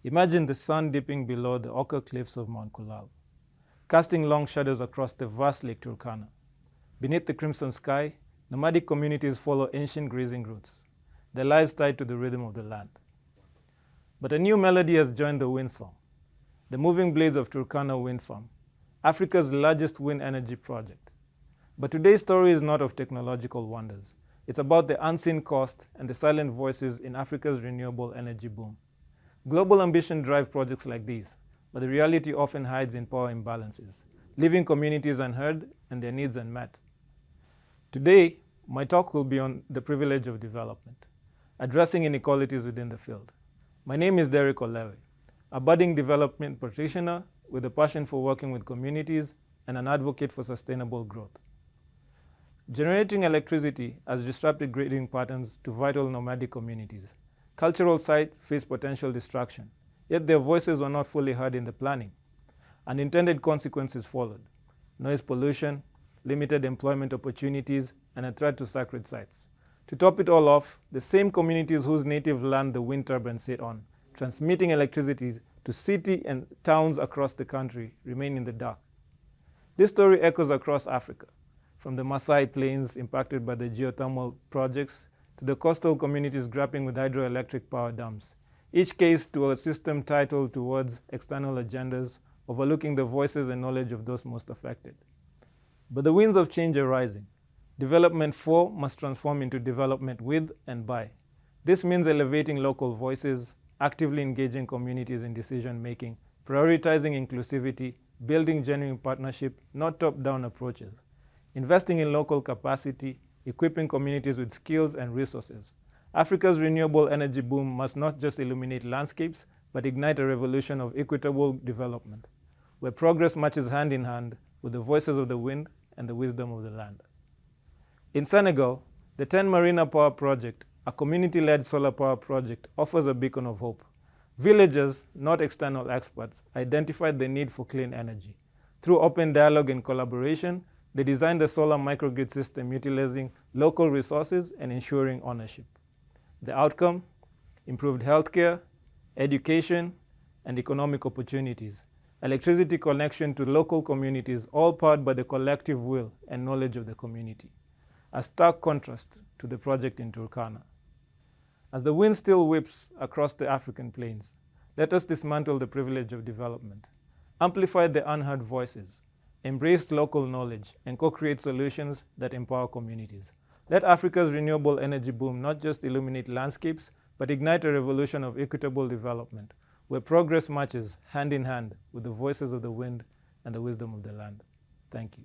Imagine the sun dipping below the ochre cliffs of Mount Kulal, casting long shadows across the vast Lake Turkana. Beneath the crimson sky, nomadic communities follow ancient grazing routes, their lives tied to the rhythm of the land. But a new melody has joined the wind song, the moving blades of Turkana Wind Farm, Africa's largest wind energy project. But today's story is not of technological wonders. It's about the unseen cost and the silent voices in Africa's renewable energy boom. Global ambition drives projects like these, but the reality often hides in power imbalances, leaving communities unheard and their needs unmet. Today, my talk will be on the privilege of development, addressing inequalities within the field. My name is Derrick Olewe, a budding development practitioner with a passion for working with communities and an advocate for sustainable growth. Generating electricity has disrupted grading patterns to vital nomadic communities. Cultural sites face potential destruction, yet their voices were not fully heard in the planning. Unintended consequences followed: noise pollution, limited employment opportunities, and a threat to sacred sites. To top it all off, the same communities whose native land the wind turbines sit on, transmitting electricity to cities and towns across the country, remain in the dark. This story echoes across Africa, from the Maasai Plains impacted by the geothermal projects to the coastal communities grappling with hydroelectric power dams, each case to a system titled towards external agendas, overlooking the voices and knowledge of those most affected. But the winds of change are rising. Development for must transform into development with and by. This means elevating local voices, actively engaging communities in decision-making, prioritizing inclusivity, building genuine partnership, not top-down approaches, investing in local capacity, equipping communities with skills and resources. Africa's renewable energy boom must not just illuminate landscapes, but ignite a revolution of equitable development, where progress marches hand in hand with the voices of the wind and the wisdom of the land. In Senegal, the 10 Marina Power Project, a community-led solar power project, offers a beacon of hope. Villagers, not external experts, identified the need for clean energy. Through open dialogue and collaboration, they designed a solar microgrid system utilizing local resources and ensuring ownership. The outcome? Improved healthcare, education, and economic opportunities. Electricity connection to local communities, all powered by the collective will and knowledge of the community. A stark contrast to the project in Turkana. As the wind still whips across the African plains, let us dismantle the privilege of development, amplify the unheard voices, embrace local knowledge, and co-create solutions that empower communities. Let Africa's renewable energy boom not just illuminate landscapes, but ignite a revolution of equitable development, where progress marches hand in hand with the voices of the wind and the wisdom of the land. Thank you.